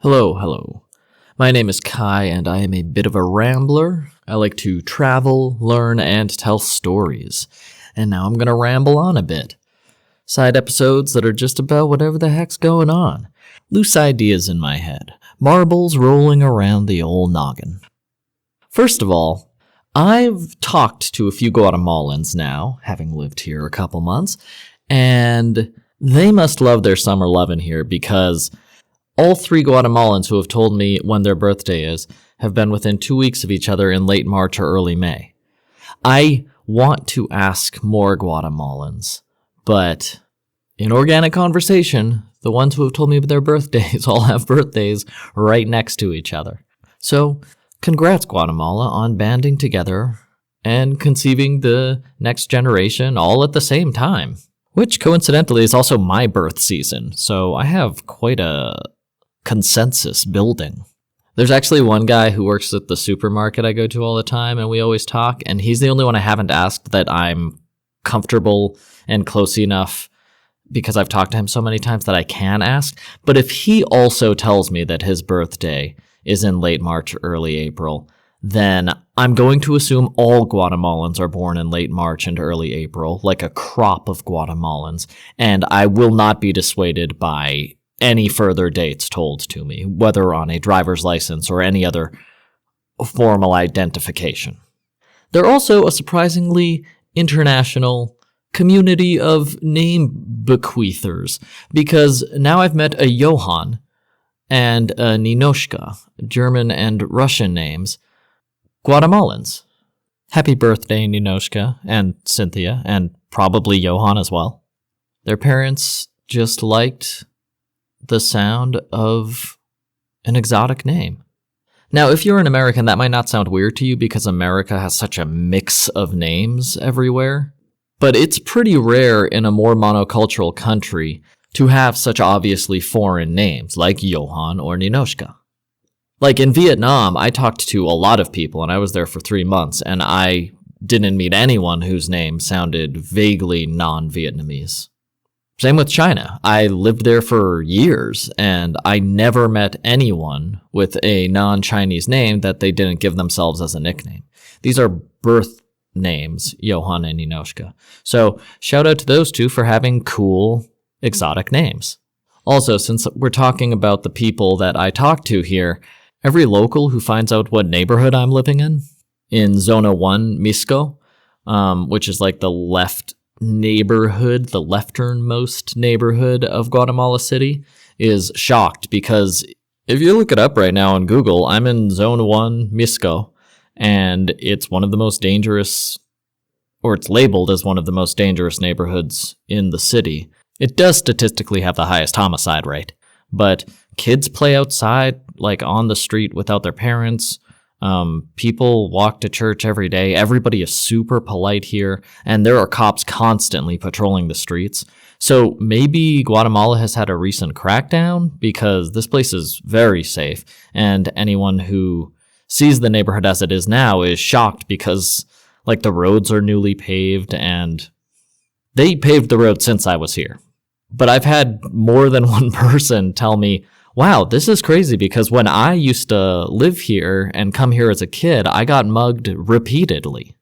Hello. My name is Kai, and I am a bit of a rambler. I like to travel, learn, and tell stories. And now I'm gonna ramble on a bit. Side episodes that are just about whatever the heck's going on. Loose ideas in my head. Marbles rolling around the old noggin. First of all, I've talked to a few Guatemalans now, having lived here a couple months, and they must love their summer lovin' here because all three Guatemalans who have told me when their birthday is have been within 2 weeks of each other in late March or early May. I want to ask more Guatemalans, but in organic conversation, the ones who have told me their birthdays all have birthdays right next to each other. So, congrats Guatemala on banding together and conceiving the next generation all at the same time, which coincidentally is also my birth season, so I have quite a consensus building. There's actually one guy who works at the supermarket I go to all the time, and we always talk, and he's the only one I haven't asked that I'm comfortable and close enough because I've talked to him so many times that I can ask. But if he also tells me that his birthday is in late March, early April, then I'm going to assume all Guatemalans are born in late March and early April, like a crop of Guatemalans, and I will not be dissuaded by any further dates told to me, whether on a driver's license or any other formal identification. They're also a surprisingly international community of name bequeathers, because now I've met a Johann and a Ninoshka, German and Russian names, Guatemalans. Happy birthday, Ninoshka and Cynthia, and probably Johann as well. Their parents just liked the sound of an exotic name. Now, if you're an American, that might not sound weird to you because America has such a mix of names everywhere, but it's pretty rare in a more monocultural country to have such obviously foreign names like Johann or Ninoshka. Like in Vietnam, I talked to a lot of people, and I was there for 3 months, and I didn't meet anyone whose name sounded vaguely non-Vietnamese. Same with China. I lived there for years, and I never met anyone with a non-Chinese name that they didn't give themselves as a nickname. These are birth names, Johann and Ninoshka. So shout out to those two for having cool, exotic names. Also, since we're talking about the people that I talk to here, every local who finds out what neighborhood I'm living in Zona 1, Misco, which is like the left neighborhood, the lefternmost neighborhood of Guatemala City, is shocked because if you look it up right now on Google, I'm in Zone 1, Misco, and it's one of the most dangerous, or it's labeled as one of the most dangerous neighborhoods in the city. It does statistically have the highest homicide rate, but kids play outside, like on the street without their parents. People walk to church every day. Everybody is super polite here, and there are cops constantly patrolling the streets. So maybe Guatemala has had a recent crackdown because this place is very safe, and anyone who sees the neighborhood as it is now is shocked because, like, the roads are newly paved, and they paved the road since I was here. But I've had more than one person tell me, wow, this is crazy because when I used to live here and come here as a kid, I got mugged repeatedly.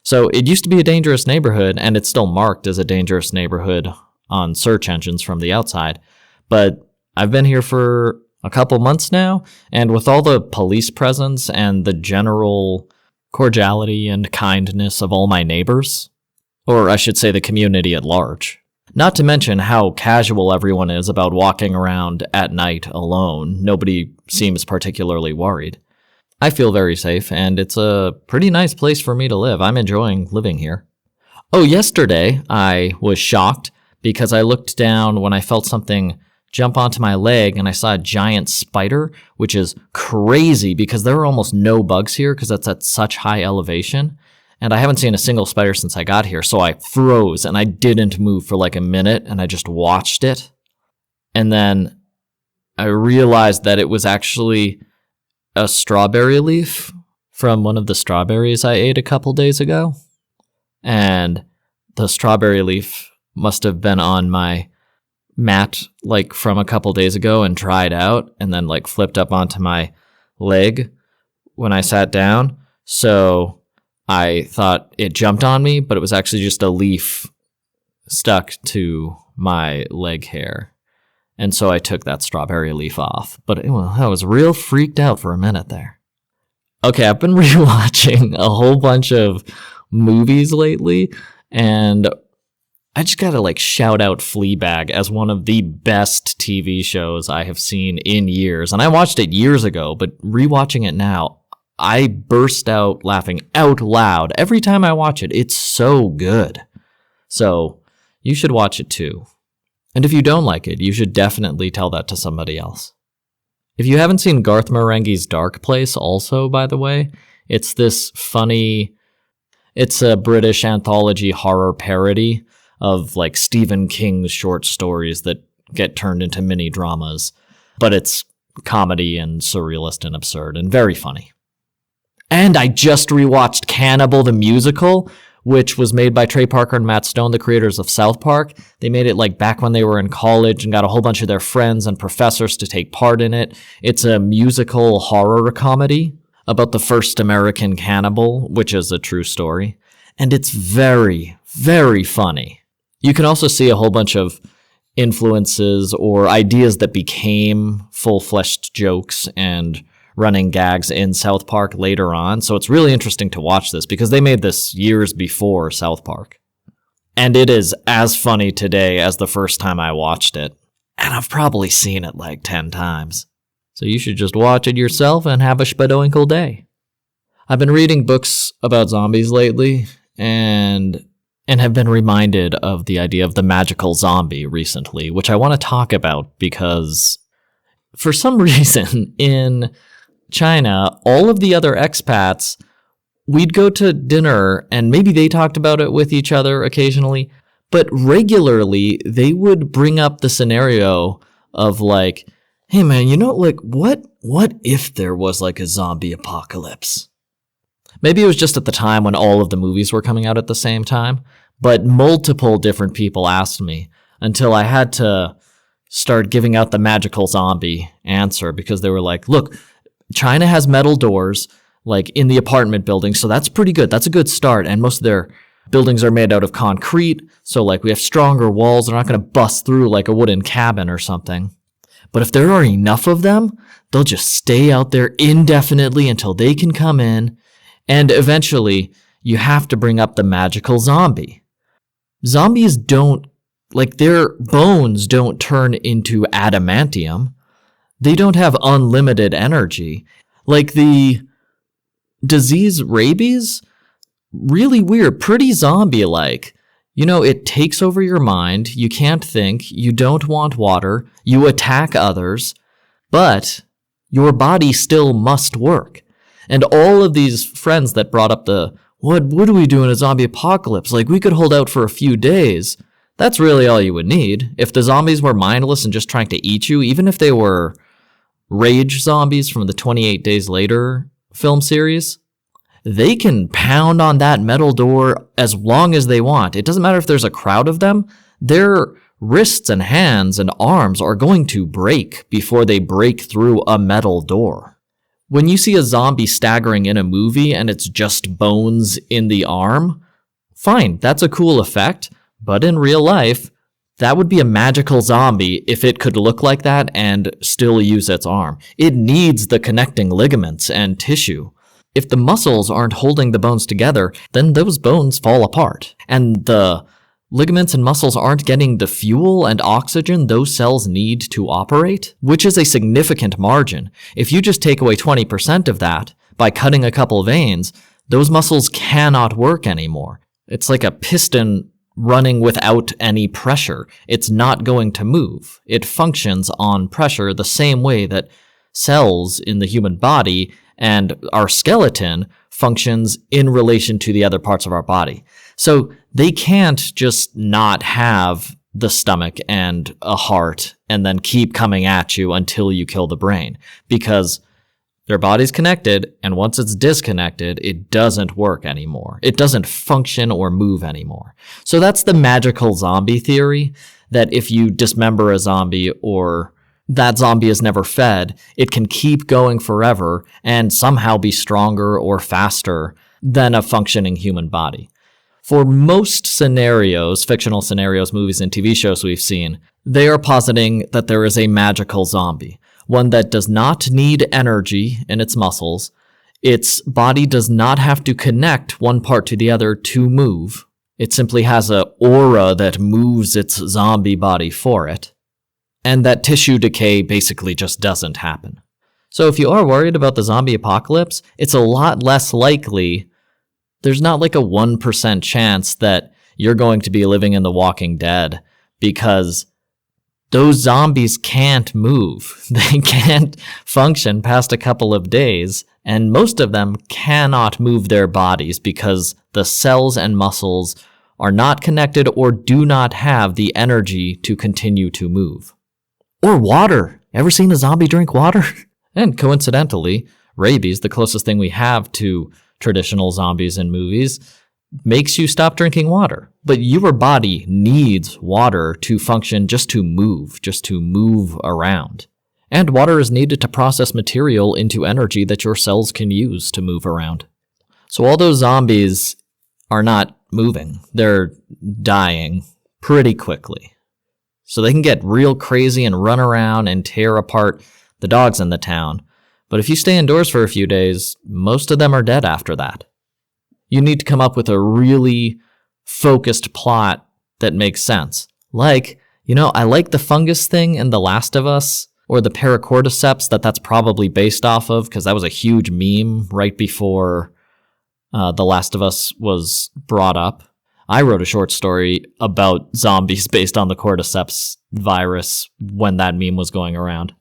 So it used to be a dangerous neighborhood, and it's still marked as a dangerous neighborhood on search engines from the outside. But I've been here for a couple months now, and with all the police presence and the general cordiality and kindness of all my neighbors, or I should say the community at large, not to mention how casual everyone is about walking around at night alone. Nobody seems particularly worried. I feel very safe, and it's a pretty nice place for me to live. I'm enjoying living here. Oh, yesterday I was shocked because I looked down when I felt something jump onto my leg, and I saw a giant spider, which is crazy because there are almost no bugs here because it's at such high elevation. And I haven't seen a single spider since I got here, so I froze, and I didn't move for like a minute, and I just watched it. And then I realized that it was actually a strawberry leaf from one of the strawberries I ate a couple days ago. And the strawberry leaf must have been on my mat like from a couple days ago and tried out and then like flipped up onto my leg when I sat down. So I thought it jumped on me, but it was actually just a leaf stuck to my leg hair. And so I took that strawberry leaf off. But I was real freaked out for a minute there. Okay, I've been rewatching a whole bunch of movies lately, and I just gotta like shout out Fleabag as one of the best TV shows I have seen in years. And I watched it years ago, but rewatching it now, I burst out laughing out loud every time I watch it. It's so good. So you should watch it too. And if you don't like it, you should definitely tell that to somebody else. If you haven't seen Garth Marenghi's Dark Place also, by the way, it's this funny, it's a British anthology horror parody of like Stephen King's short stories that get turned into mini dramas. But it's comedy and surrealist and absurd and very funny. And I just rewatched Cannibal the Musical, which was made by Trey Parker and Matt Stone, the creators of South Park. They made it like back when they were in college and got a whole bunch of their friends and professors to take part in it. It's a musical horror comedy about the first American cannibal, which is a true story. And it's very, very funny. You can also see a whole bunch of influences or ideas that became full-fleshed jokes and running gags in South Park later on. So it's really interesting to watch this because they made this years before South Park. And it is as funny today as the first time I watched it. And I've probably seen it like 10 times. So you should just watch it yourself and have a spadoinkle day. I've been reading books about zombies lately and have been reminded of the idea of the magical zombie recently, which I want to talk about because for some reason in China, all of the other expats, we'd go to dinner and maybe they talked about it with each other occasionally, but regularly they would bring up the scenario of like, hey man, like what if there was like a zombie apocalypse? Maybe it was just at the time when all of the movies were coming out at the same time, but multiple different people asked me until I had to start giving out the magical zombie answer because they were like, look, China has metal doors, like in the apartment building, so that's pretty good. That's a good start. And most of their buildings are made out of concrete, so like we have stronger walls. They're not going to bust through like a wooden cabin or something. But if there are enough of them, they'll just stay out there indefinitely until they can come in. And eventually, you have to bring up the magical zombie. Zombies don't, like their bones don't turn into adamantium. They don't have unlimited energy. Like the disease rabies, really weird, pretty zombie-like. It takes over your mind, you can't think, you don't want water, you attack others, but your body still must work. And all of these friends that brought up what do we do in a zombie apocalypse? Like, we could hold out for a few days. That's really all you would need. If the zombies were mindless and just trying to eat you, even if they were rage zombies from the 28 Days Later film series, they can pound on that metal door as long as they want. It doesn't matter if there's a crowd of them. Their wrists and hands and arms are going to break before they break through a metal door. When you see a zombie staggering in a movie and it's just bones in the arm, fine, that's a cool effect. But in real life, that would be a magical zombie if it could look like that and still use its arm. It needs the connecting ligaments and tissue. If the muscles aren't holding the bones together, then those bones fall apart. And the ligaments and muscles aren't getting the fuel and oxygen those cells need to operate, which is a significant margin. If you just take away 20% of that by cutting a couple veins, those muscles cannot work anymore. It's like a piston running without any pressure. It's not going to move. It functions on pressure the same way that cells in the human body and our skeleton functions in relation to the other parts of our body. So they can't just not have the stomach and a heart and then keep coming at you until you kill the brain, because their body's connected, and once it's disconnected, it doesn't work anymore. It doesn't function or move anymore. So that's the magical zombie theory. that if you dismember a zombie or that zombie is never fed, it can keep going forever and somehow be stronger or faster than a functioning human body. For most scenarios, fictional scenarios, movies and TV shows we've seen, they are positing that there is a magical zombie, one that does not need energy in its muscles. Its body does not have to connect one part to the other to move. It simply has an aura that moves its zombie body for it. And that tissue decay basically just doesn't happen. So if you are worried about the zombie apocalypse, it's a lot less likely. There's not like a 1% chance that you're going to be living in The Walking Dead, because those zombies can't move. They can't function past a couple of days, and most of them cannot move their bodies because the cells and muscles are not connected or do not have the energy to continue to move. Or water. Ever seen a zombie drink water? And coincidentally, rabies, the closest thing we have to traditional zombies in movies, makes you stop drinking water. But your body needs water to function, just to move around. And water is needed to process material into energy that your cells can use to move around. So all those zombies are not moving. They're dying pretty quickly. So they can get real crazy and run around and tear apart the dogs in the town. But if you stay indoors for a few days, most of them are dead after that. You need to come up with a really focused plot that makes sense. Like, I like the fungus thing in The Last of Us, or the paracordyceps that's probably based off of, because that was a huge meme right before The Last of Us was brought up. I wrote a short story about zombies based on the cordyceps virus when that meme was going around.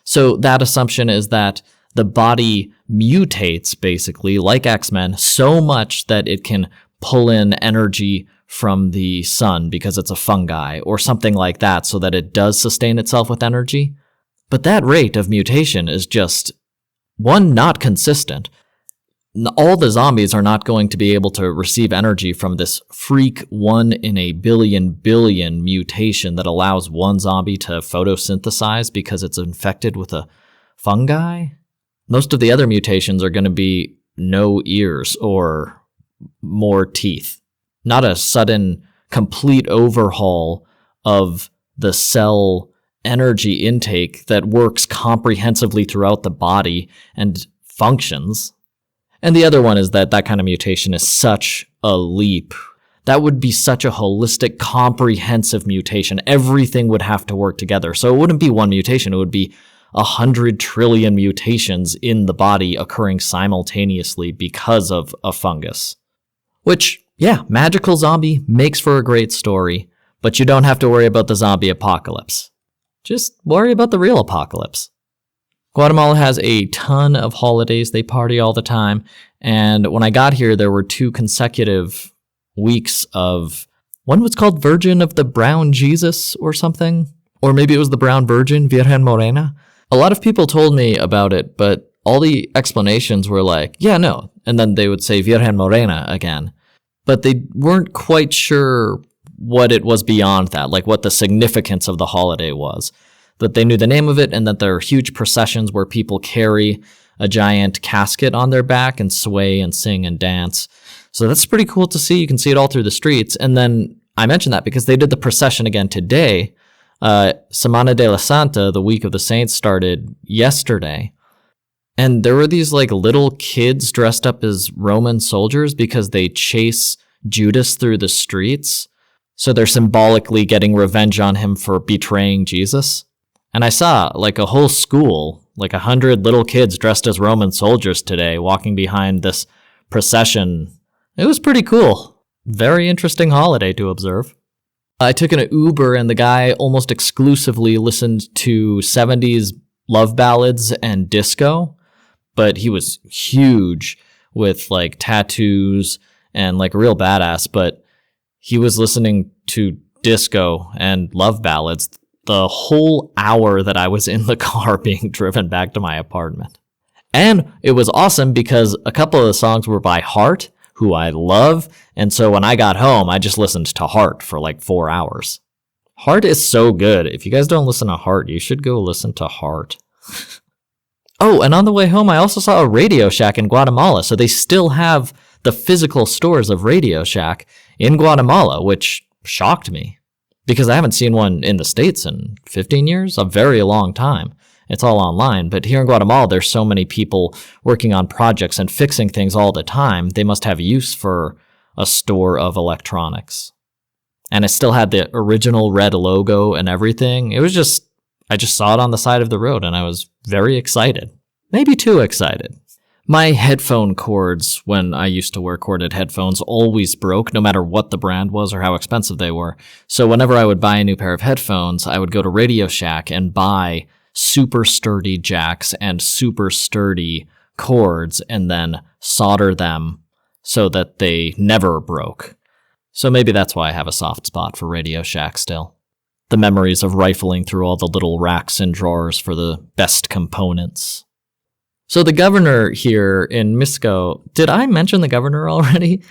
So that assumption is that the body mutates, basically, like X-Men, so much that it can pull in energy from the sun because it's a fungi or something like that, so that it does sustain itself with energy. But that rate of mutation is just, one, not consistent. All the zombies are not going to be able to receive energy from this freak 1 in a billion mutation that allows one zombie to photosynthesize because it's infected with a fungi. Most of the other mutations are going to be no ears or more teeth. Not a sudden, complete overhaul of the cell energy intake that works comprehensively throughout the body and functions. And the other one is that kind of mutation is such a leap. That would be such a holistic, comprehensive mutation. Everything would have to work together. So it wouldn't be one mutation. It would be 100 trillion mutations in the body occurring simultaneously because of a fungus. Which, yeah, magical zombie makes for a great story, but you don't have to worry about the zombie apocalypse. Just worry about the real apocalypse. Guatemala has a ton of holidays. They party all the time. And when I got here, there were 2 consecutive weeks of, one was called Virgin of the Brown Jesus or something. Or maybe it was the Brown Virgin, Virgen Morena. A lot of people told me about it, but all the explanations were like, yeah, no. And then they would say Virgen Morena again. But they weren't quite sure what it was beyond that, like what the significance of the holiday was. That they knew the name of it, and that there are huge processions where people carry a giant casket on their back and sway and sing and dance. So that's pretty cool to see. You can see it all through the streets. And then I mentioned that because they did the procession again today. Semana de la Santa, the week of the Saints, started yesterday. And there were these like little kids dressed up as Roman soldiers because they chase Judas through the streets. So they're symbolically getting revenge on him for betraying Jesus. And I saw like a whole school, like 100 little kids dressed as Roman soldiers today, walking behind this procession. It was pretty cool. Very interesting holiday to observe. I took an Uber and the guy almost exclusively listened to 70s love ballads and disco, but he was huge with like tattoos and like a real badass, but he was listening to disco and love ballads the whole hour that I was in the car being driven back to my apartment. And it was awesome because a couple of the songs were by Heart, who I love, and so when I got home, I just listened to Heart for like 4 hours. Heart is so good. If you guys don't listen to Heart, you should go listen to Heart. Oh, and on the way home, I also saw a Radio Shack in Guatemala. So they still have the physical stores of Radio Shack in Guatemala, which shocked me because I haven't seen one in the States in 15 years, a very long time. It's all online. But here in Guatemala, there's so many people working on projects and fixing things all the time. They must have use for a store of electronics. And it still had the original red logo and everything. It was just, I just saw it on the side of the road and I was very excited. Maybe too excited. My headphone cords, when I used to wear corded headphones, always broke, no matter what the brand was or how expensive they were. So whenever I would buy a new pair of headphones, I would go to Radio Shack and buy super sturdy jacks and super sturdy cords and then solder them so that they never broke. So maybe that's why I have a soft spot for Radio Shack still. The memories of rifling through all the little racks and drawers for the best components. So the governor here in Misco, did I mention the governor already?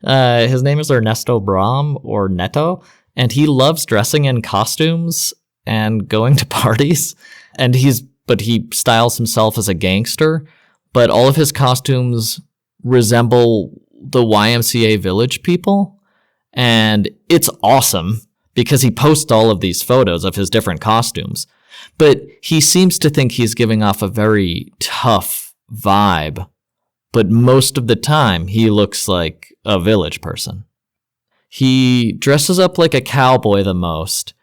His name is Ernesto Bram, or Neto, and he loves dressing in costumes and going to parties. And he styles himself as a gangster, but all of his costumes resemble the YMCA Village people. And it's awesome because he posts all of these photos of his different costumes. But he seems to think he's giving off a very tough vibe. But most of the time, he looks like a village person. He dresses up like a cowboy the most.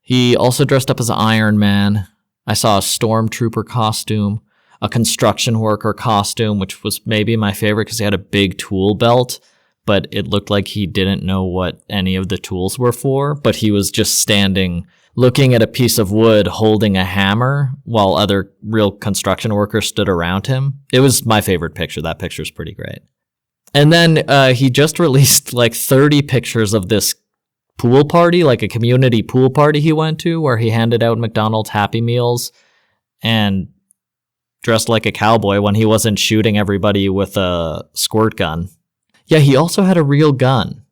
He also dressed up as Iron Man. I saw a stormtrooper costume, a construction worker costume, which was maybe my favorite because he had a big tool belt, but it looked like he didn't know what any of the tools were for, but he was just standing, looking at a piece of wood, holding a hammer, while other real construction workers stood around him. It was my favorite picture. That picture's pretty great. And then he just released like 30 pictures of this pool party, like a community pool party he went to, where he handed out McDonald's Happy Meals and dressed like a cowboy when he wasn't shooting everybody with a squirt gun. Yeah, he also had a real gun.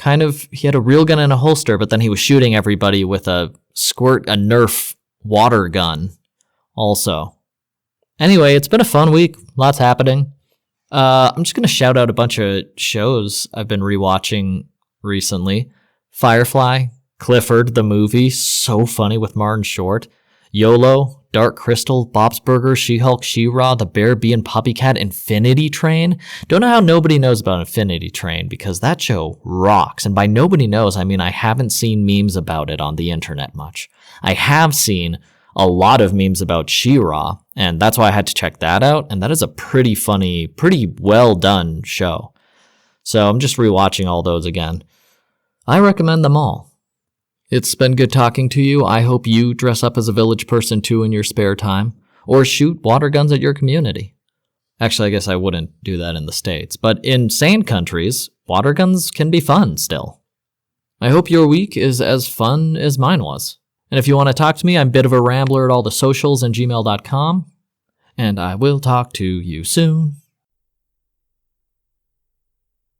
He had a real gun in a holster, but then he was shooting everybody with a Nerf water gun also. Anyway, it's been a fun week. Lots happening. I'm just going to shout out a bunch of shows I've been rewatching recently. Firefly, Clifford, the movie, so funny with Martin Short. YOLO, Dark Crystal, Bob's Burgers, She-Hulk, She-Ra, The Bear, Bee and Puppycat, Infinity Train. Don't know how nobody knows about Infinity Train because that show rocks. And by nobody knows, I mean I haven't seen memes about it on the internet much. I have seen a lot of memes about She-Ra, and that's why I had to check that out. And that is a pretty funny, pretty well done show. So I'm just rewatching all those again. I recommend them all. It's been good talking to you. I hope you dress up as a village person too in your spare time, or shoot water guns at your community. Actually, I guess I wouldn't do that in the States, but in sane countries, water guns can be fun still. I hope your week is as fun as mine was. And if you want to talk to me, I'm Bit of a Rambler at all the socials and gmail.com. And I will talk to you soon.